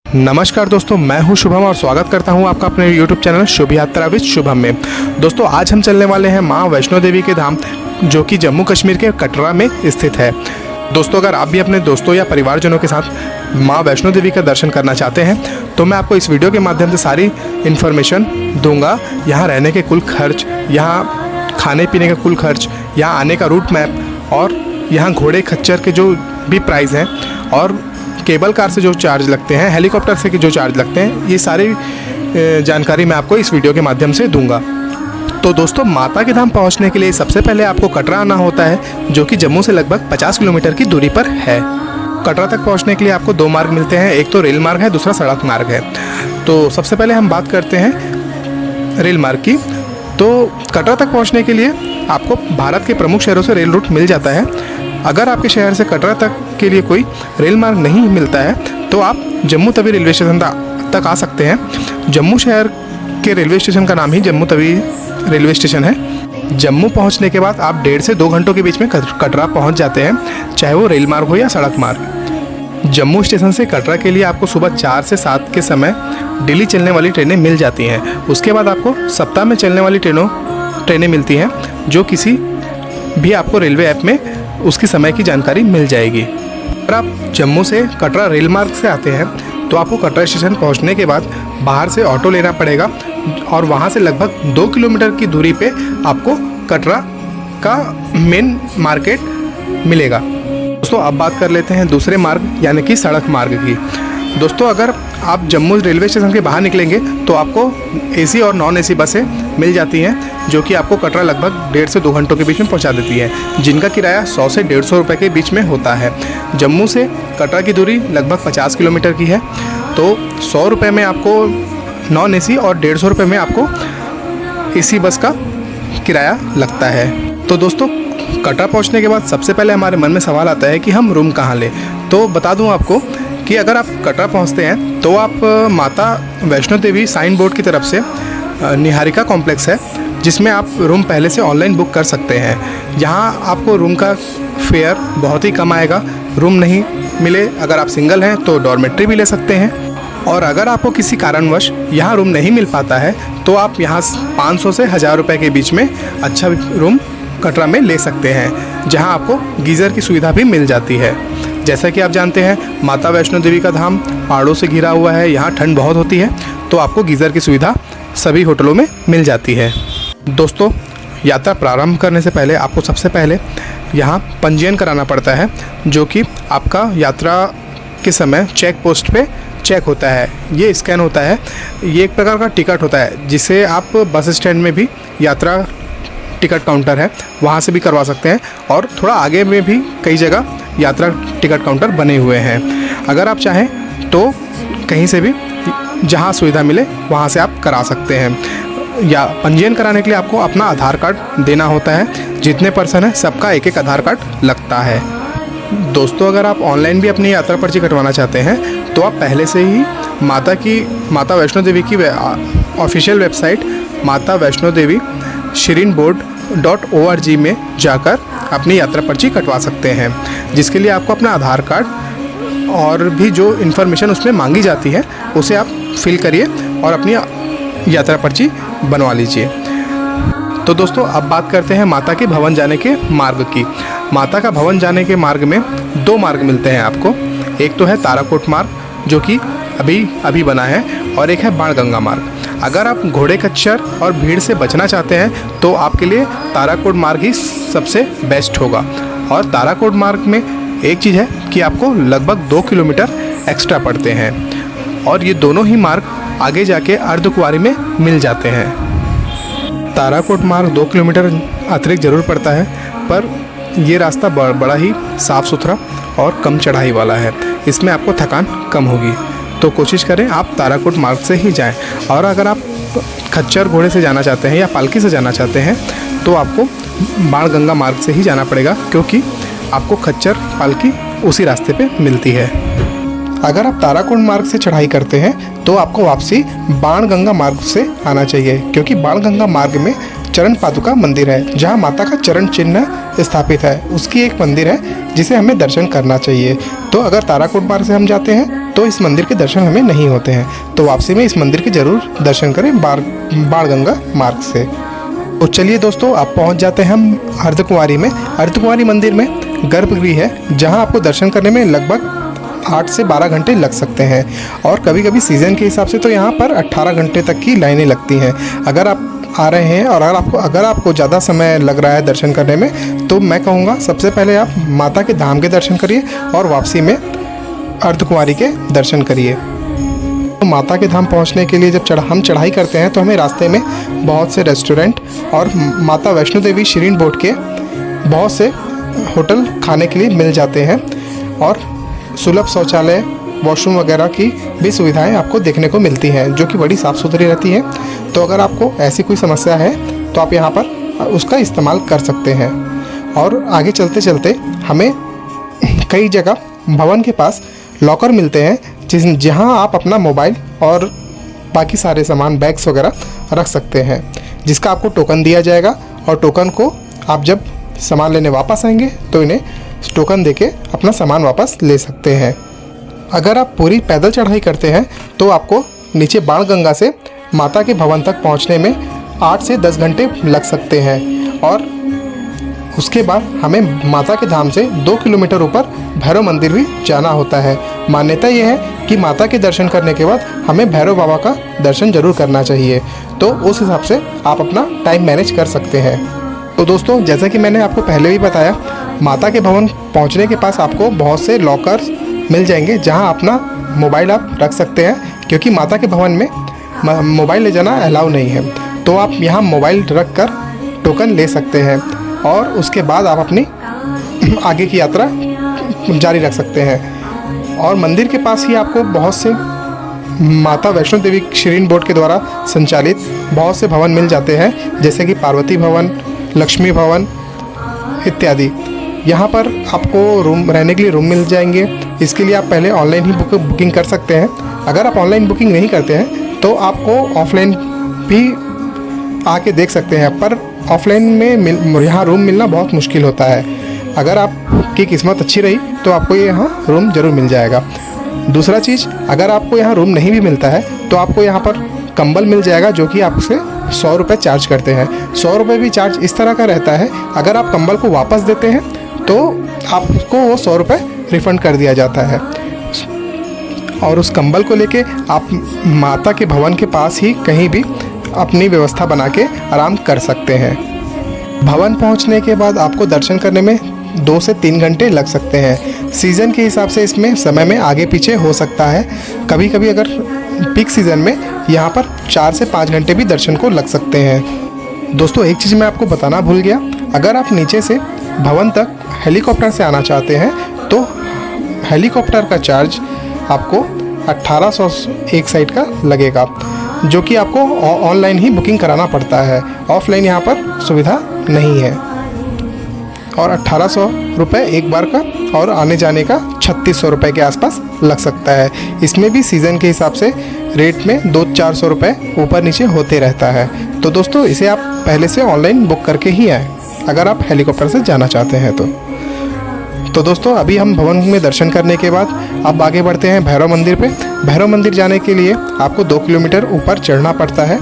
नमस्कार दोस्तों, मैं हूं शुभम और स्वागत करता हूं आपका अपने YouTube चैनल शुभ यात्रा विद शुभम में। दोस्तों आज हम चलने वाले हैं मां वैष्णो देवी के धाम, जो कि जम्मू कश्मीर के कटरा में स्थित है। दोस्तों अगर आप भी अपने दोस्तों या परिवारजनों के साथ मां वैष्णो देवी का दर्शन करना चाहते हैं तो मैं आपको इस वीडियो के माध्यम से सारी इन्फॉर्मेशन दूंगा। यहाँ रहने के कुल खर्च, यहाँ खाने पीने का कुल खर्च, यहाँ आने का रूट मैप और यहाँ घोड़े खच्चर के जो भी प्राइस हैं और केबल कार से जो चार्ज लगते हैं, हेलीकॉप्टर से जो चार्ज लगते हैं, ये सारी जानकारी मैं आपको इस वीडियो के माध्यम से दूंगा। तो दोस्तों माता के धाम पहुंचने के लिए सबसे पहले आपको कटरा आना होता है, जो कि जम्मू से लगभग 50 किलोमीटर की दूरी पर है। कटरा तक पहुंचने के लिए आपको दो मार्ग मिलते हैं, एक तो रेल मार्ग है, दूसरा सड़क मार्ग है। तो सबसे पहले हम बात करते हैं रेल मार्ग की। तो कटरा तक पहुँचने के लिए आपको भारत के प्रमुख शहरों से रेल रूट मिल जाता है। अगर आपके शहर से कटरा तक के लिए कोई रेल मार्ग नहीं मिलता है तो आप जम्मू तवी रेलवे स्टेशन तक आ सकते हैं। जम्मू शहर के रेलवे स्टेशन का नाम ही जम्मू तवी रेलवे स्टेशन है। जम्मू पहुंचने के बाद आप 1.5 से 2 घंटों के बीच में कटरा पहुंच जाते हैं, चाहे वो रेल मार्ग हो या सड़क मार्ग। जम्मू स्टेशन से कटरा के लिए आपको सुबह 4 से 7 के समय डेली चलने वाली ट्रेनें मिल जाती हैं। उसके बाद आपको सप्ताह में चलने वाली ट्रेनें मिलती हैं, जो किसी भी आपको रेलवे ऐप में उसकी समय की जानकारी मिल जाएगी। अगर आप जम्मू से कटरा रेल मार्ग से आते हैं तो आपको कटरा स्टेशन पहुंचने के बाद बाहर से ऑटो लेना पड़ेगा और वहां से लगभग 2 किलोमीटर की दूरी पे आपको कटरा का मेन मार्केट मिलेगा। दोस्तों अब बात कर लेते हैं दूसरे मार्ग यानी कि सड़क मार्ग की। दोस्तों अगर आप जम्मू रेलवे स्टेशन के बाहर निकलेंगे तो आपको एसी और नॉन एसी बसें मिल जाती हैं, जो कि आपको कटरा लगभग 1.5 से 2 घंटों के बीच में पहुंचा देती है, जिनका किराया 100 से 150 रुपये के बीच में होता है। जम्मू से कटरा की दूरी लगभग 50 किलोमीटर की है, तो 100 रुपये में आपको नॉन एसी और 150 रुपये में आपको एसी बस का किराया लगता है। तो दोस्तों कटरा पहुंचने के बाद सबसे पहले हमारे मन में सवाल आता है कि हम रूम कहाँ लें। तो बता दूं आपको कि अगर आप कटरा पहुंचते हैं तो आप माता वैष्णो देवी साइन बोर्ड की तरफ से निहारिका कॉम्प्लेक्स है, जिसमें आप रूम पहले से ऑनलाइन बुक कर सकते हैं। यहाँ आपको रूम का फेयर बहुत ही कम आएगा। रूम नहीं मिले, अगर आप सिंगल हैं तो डॉर्मेट्री भी ले सकते हैं, और अगर आपको किसी कारणवश यहाँ रूम नहीं मिल पाता है तो आप यहाँ 500 से 1000 रुपये के बीच में अच्छा रूम कटरा में ले सकते हैं, जहाँ आपको गीज़र की सुविधा भी मिल जाती है। जैसा कि आप जानते हैं माता वैष्णो देवी का धाम पहाड़ों से घिरा हुआ है, यहाँ ठंड बहुत होती है, तो आपको गीज़र की सुविधा सभी होटलों में मिल जाती है। दोस्तों यात्रा प्रारंभ करने से पहले आपको सबसे पहले यहाँ पंजीयन कराना पड़ता है, जो कि आपका यात्रा के समय चेक पोस्ट पे चेक होता है। ये स्कैन होता है, ये एक प्रकार का टिकट होता है, जिसे आप बस स्टैंड में भी यात्रा टिकट काउंटर है वहाँ से भी करवा सकते हैं, और थोड़ा आगे में भी कई जगह यात्रा टिकट काउंटर बने हुए हैं। अगर आप चाहें तो कहीं से भी जहाँ सुविधा मिले वहाँ से आप करा सकते हैं। या पंजीयन कराने के लिए आपको अपना आधार कार्ड देना होता है। जितने पर्सन हैं सबका एक एक आधार कार्ड लगता है। दोस्तों अगर आप ऑनलाइन भी अपनी यात्रा पर्ची कटवाना चाहते हैं तो आप पहले से ही माता वैष्णो देवी की ऑफिशियल वेबसाइट माता वैष्णो देवी shrineboard.org में जाकर अपनी यात्रा पर्ची कटवा सकते हैं, जिसके लिए आपको अपना आधार कार्ड और भी जो इन्फॉर्मेशन उसमें मांगी जाती है उसे आप फिल करिए और अपनी यात्रा पर्ची बनवा लीजिए। तो दोस्तों अब बात करते हैं माता के भवन जाने के मार्ग की। माता का भवन जाने के मार्ग में 2 मार्ग मिलते हैं आपको। एक तो है ताराकोट मार्ग, जो कि अभी बना है, और एक है बाणगंगा मार्ग। अगर आप घोड़े खच्चर और भीड़ से बचना चाहते हैं तो आपके लिए ताराकोट मार्ग ही सबसे बेस्ट होगा। और ताराकोट मार्ग में एक चीज़ है कि आपको लगभग 2 किलोमीटर एक्स्ट्रा पड़ते हैं, और ये दोनों ही मार्ग आगे जाके अर्धकुंवारी में मिल जाते हैं। ताराकोट मार्ग 2 किलोमीटर अतिरिक्त ज़रूर पड़ता है, पर ये रास्ता बड़ा ही साफ़ सुथरा और कम चढ़ाई वाला है। इसमें आपको थकान कम होगी, तो कोशिश करें आप ताराकोट मार्ग से ही जाएं। और अगर आप खच्चर घोड़े से जाना चाहते हैं या पालकी से जाना चाहते हैं तो आपको बाणगंगा मार्ग से ही जाना पड़ेगा, क्योंकि आपको खच्चर पालकी उसी रास्ते पे मिलती है। अगर आप ताराकोट मार्ग से चढ़ाई करते हैं तो आपको वापसी बाणगंगा मार्ग से आना चाहिए, क्योंकि बाणगंगा मार्ग में चरण पादुका मंदिर है, जहाँ माता का चरण चिन्ह स्थापित है। उसकी एक मंदिर है जिसे हमें दर्शन करना चाहिए। तो अगर ताराकोट मार्ग से हम जाते हैं तो इस मंदिर के दर्शन हमें नहीं होते हैं। तो वापसी में इस मंदिर के ज़रूर दर्शन करें बाणगंगा मार्ग से। तो चलिए दोस्तों, आप पहुंच जाते हैं हम अर्धकुंवारी में। अर्धकुंवारी मंदिर में गर्भगृह है, जहां आपको दर्शन करने में लगभग 8 से 12 घंटे लग सकते हैं, और कभी कभी सीज़न के हिसाब से तो यहाँ पर 18 घंटे तक की लाइनें लगती हैं। अगर आप आ रहे हैं और अगर आपको ज़्यादा समय लग रहा है दर्शन करने में, तो मैं कहूँगा सबसे पहले आप माता के धाम के दर्शन करिए और वापसी में अर्धकुंवारी के दर्शन करिए। तो माता के धाम पहुंचने के लिए जब हम चढ़ाई करते हैं तो हमें रास्ते में बहुत से रेस्टोरेंट और माता वैष्णो देवी शीरीन बोर्ड के बहुत से होटल खाने के लिए मिल जाते हैं, और सुलभ शौचालय, वॉशरूम वगैरह की भी सुविधाएं आपको देखने को मिलती हैं, जो कि बड़ी साफ़ सुथरी रहती हैं। तो अगर आपको ऐसी कोई समस्या है तो आप यहाँ पर उसका इस्तेमाल कर सकते हैं। और आगे चलते चलते हमें कई जगह भवन के पास लॉकर मिलते हैं, जहाँ आप अपना मोबाइल और बाकी सारे सामान, बैग्स वगैरह रख सकते हैं, जिसका आपको टोकन दिया जाएगा। और टोकन को आप जब सामान लेने वापस आएंगे तो इन्हें टोकन देके अपना सामान वापस ले सकते हैं। अगर आप पूरी पैदल चढ़ाई करते हैं तो आपको नीचे बाणगंगा से माता के भवन तक पहुंचने में 8 से 10 घंटे लग सकते हैं, और उसके बाद हमें माता के धाम से 2 किलोमीटर ऊपर भैरव मंदिर भी जाना होता है। मान्यता यह है कि माता के दर्शन करने के बाद हमें भैरव बाबा का दर्शन जरूर करना चाहिए, तो उस हिसाब से आप अपना टाइम मैनेज कर सकते हैं। तो दोस्तों, जैसा कि मैंने आपको पहले भी बताया, माता के भवन पहुंचने के पास आपको बहुत से लॉकर्स मिल जाएंगे, जहां अपना मोबाइल आप रख सकते हैं, क्योंकि माता के भवन में मोबाइल ले जाना अलाउ नहीं है। तो आप यहां मोबाइल रख कर टोकन ले सकते हैं, और उसके बाद आप अपनी आगे की यात्रा जारी रख सकते हैं। और मंदिर के पास ही आपको बहुत से माता वैष्णो देवी शीरीन बोर्ड के द्वारा संचालित बहुत से भवन मिल जाते हैं, जैसे कि पार्वती भवन, लक्ष्मी भवन इत्यादि। यहाँ पर आपको रहने के लिए रूम मिल जाएंगे। इसके लिए आप पहले ऑनलाइन ही बुकिंग कर सकते हैं। अगर आप ऑनलाइन बुकिंग नहीं करते हैं तो आपको ऑफलाइन भी आके देख सकते हैं, पर ऑफलाइन में यहाँ रूम मिलना बहुत मुश्किल होता है। अगर आपकी किस्मत अच्छी रही तो आपको यहाँ रूम ज़रूर मिल जाएगा। दूसरा चीज़, अगर आपको यहाँ रूम नहीं भी मिलता है तो आपको यहाँ पर कंबल मिल जाएगा, जो कि आपसे 100 रुपये चार्ज करते हैं। 100 रुपये भी चार्ज इस तरह का रहता है, अगर आप कंबल को वापस देते हैं तो आपको वो 100 रुपये रिफ़ंड कर दिया जाता है। और उस कंबल को लेके आप माता के भवन के पास ही कहीं भी अपनी व्यवस्था बना के आराम कर सकते हैं। भवन पहुंचने के बाद आपको दर्शन करने में 2 से 3 घंटे लग सकते हैं। सीज़न के हिसाब से इसमें समय में आगे पीछे हो सकता है। कभी कभी अगर पीक सीज़न में यहाँ पर 4 से 5 घंटे भी दर्शन को लग सकते हैं। दोस्तों, एक चीज़ मैं आपको बताना भूल गया, अगर आप नीचे से भवन तक हेलीकॉप्टर से आना चाहते हैं तो हेलीकॉप्टर का चार्ज आपको 1800 एक साइड का लगेगा, जो कि आपको ऑनलाइन ही बुकिंग कराना पड़ता है। ऑफलाइन यहाँ पर सुविधा नहीं है। और 1800 रुपये एक बार का, और आने जाने का 3600 रुपये के आसपास लग सकता है। इसमें भी सीज़न के हिसाब से रेट में 200-400 रुपये ऊपर नीचे होते रहता है। तो दोस्तों, इसे आप पहले से ऑनलाइन बुक करके ही आएँ अगर आप हेलीकॉप्टर से जाना चाहते हैं तो दोस्तों, अभी हम भवन में दर्शन करने के बाद अब आगे बढ़ते हैं भैरव मंदिर पे। भैरव मंदिर जाने के लिए आपको 2 किलोमीटर ऊपर चढ़ना पड़ता है,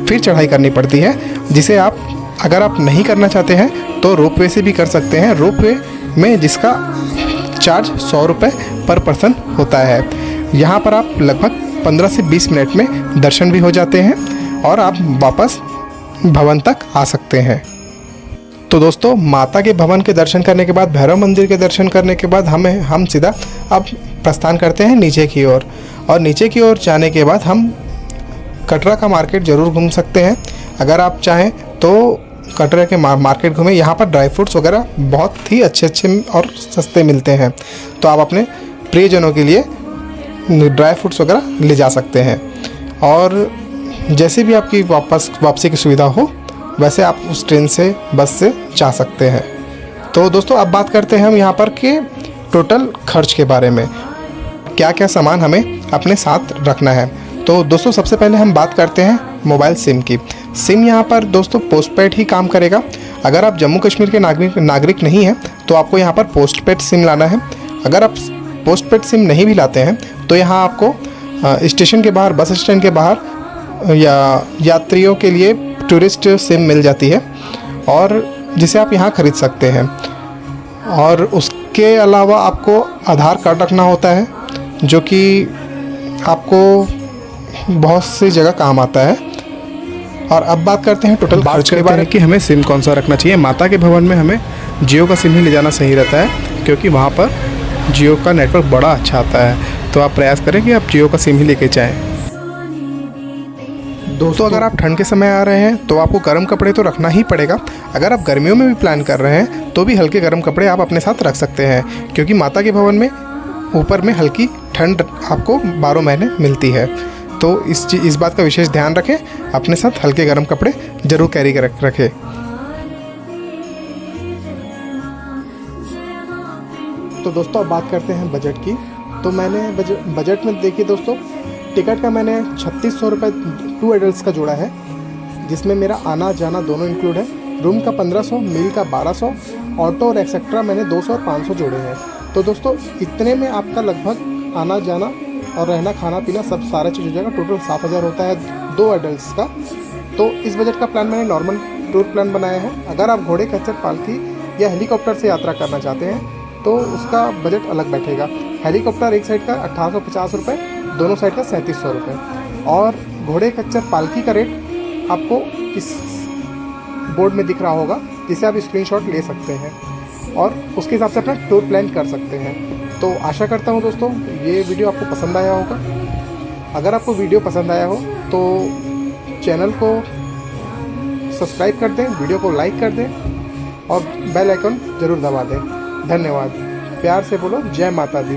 फिर चढ़ाई करनी पड़ती है, जिसे आप अगर आप नहीं करना चाहते हैं तो रोपवे से भी कर सकते हैं। रोपवे में जिसका चार्ज 100 रुपये पर पर्सन होता है। यहाँ पर आप लगभग 15 से 20 मिनट में दर्शन भी हो जाते हैं और आप वापस भवन तक आ सकते हैं। तो दोस्तों, माता के भवन के दर्शन करने के बाद, भैरव मंदिर के दर्शन करने के बाद हम सीधा अब प्रस्थान करते हैं नीचे की ओर। और नीचे की ओर जाने के बाद हम कटरा का मार्केट ज़रूर घूम सकते हैं। अगर आप चाहें तो कटरा के मार्केट घूमें। यहाँ पर ड्राई फ्रूट्स वगैरह बहुत ही अच्छे और सस्ते मिलते हैं, तो आप अपने प्रियजनों के लिए ड्राई फ्रूट्स वगैरह ले जा सकते हैं। और जैसे भी आपकी वापसी की सुविधा हो, वैसे आप उस ट्रेन से, बस से जा सकते हैं। तो दोस्तों, अब बात करते हैं हम यहाँ पर के टोटल खर्च के बारे में, क्या क्या सामान हमें अपने साथ रखना है। तो दोस्तों, सबसे पहले हम बात करते हैं मोबाइल सिम की। सिम यहाँ पर दोस्तों पोस्टपेड ही काम करेगा। अगर आप जम्मू कश्मीर के नागरिक नहीं हैं तो आपको यहाँ पर पोस्टपेड सिम लाना है। अगर आप पोस्टपेड सिम नहीं भी लाते हैं तो यहाँ आपको स्टेशन के बाहर, बस स्टैंड के बाहर या यात्रियों के लिए टूरिस्ट सिम मिल जाती है और जिसे आप यहाँ ख़रीद सकते हैं। और उसके अलावा आपको आधार कार्ड रखना होता है, जो कि आपको बहुत सी जगह काम आता है। और अब बात करते हैं टोटल खर्च के बारे में कि हमें सिम कौन सा रखना चाहिए। माता के भवन में हमें जियो का सिम ही ले जाना सही रहता है, क्योंकि वहाँ पर जियो का नेटवर्क बड़ा अच्छा आता है। तो आप प्रयास करें कि आप जियो का सिम ही लेके जाएँ। दोस्तों, अगर आप ठंड के समय आ रहे हैं तो आपको गर्म कपड़े तो रखना ही पड़ेगा। अगर आप गर्मियों में भी प्लान कर रहे हैं तो भी हल्के गर्म कपड़े आप अपने साथ रख सकते हैं, क्योंकि माता के भवन में ऊपर में हल्की ठंड आपको 12 महीने मिलती है। तो इस बात का विशेष ध्यान रखें, अपने साथ हल्के गर्म कपड़े ज़रूर कैरी कर रखें। तो दोस्तों, अब बात करते हैं बजट की। तो मैंने बजट में देखिए दोस्तों, टिकट का मैंने 3600 रुपये 2 एडल्ट्स का जोड़ा है, जिसमें मेरा आना जाना दोनों इंक्लूड है। रूम का 1500, मील का 1200, ऑटो और एक्सेट्रा मैंने 200 और 500 जोड़े हैं। तो दोस्तों, इतने में आपका लगभग आना जाना और रहना खाना पीना सब सारा चीज़ हो जाएगा। टोटल 7000 होता है 2 एडल्ट्स का। तो इस बजट का प्लान मैंने नॉर्मल टूर प्लान बनाया है। अगर आप घोड़े, खच्चर, पालकी या हेलीकॉप्टर से यात्रा करना चाहते हैं तो उसका बजट अलग बैठेगा। हेलीकॉप्टर एक साइड का 1850 रुपये, दोनों साइड का 3700 रुपये। और घोड़े, खच्चर, पालकी का रेट आपको इस बोर्ड में दिख रहा होगा, जिसे आप स्क्रीनशॉट ले सकते हैं और उसके हिसाब से अपना टूर प्लान कर सकते हैं। तो आशा करता हूँ दोस्तों ये वीडियो आपको पसंद आया होगा। अगर आपको वीडियो पसंद आया हो तो चैनल को सब्सक्राइब कर दें, वीडियो को लाइक कर दें और बेल आइकन ज़रूर दबा दें। धन्यवाद। प्यार से बोलो जय माता दी।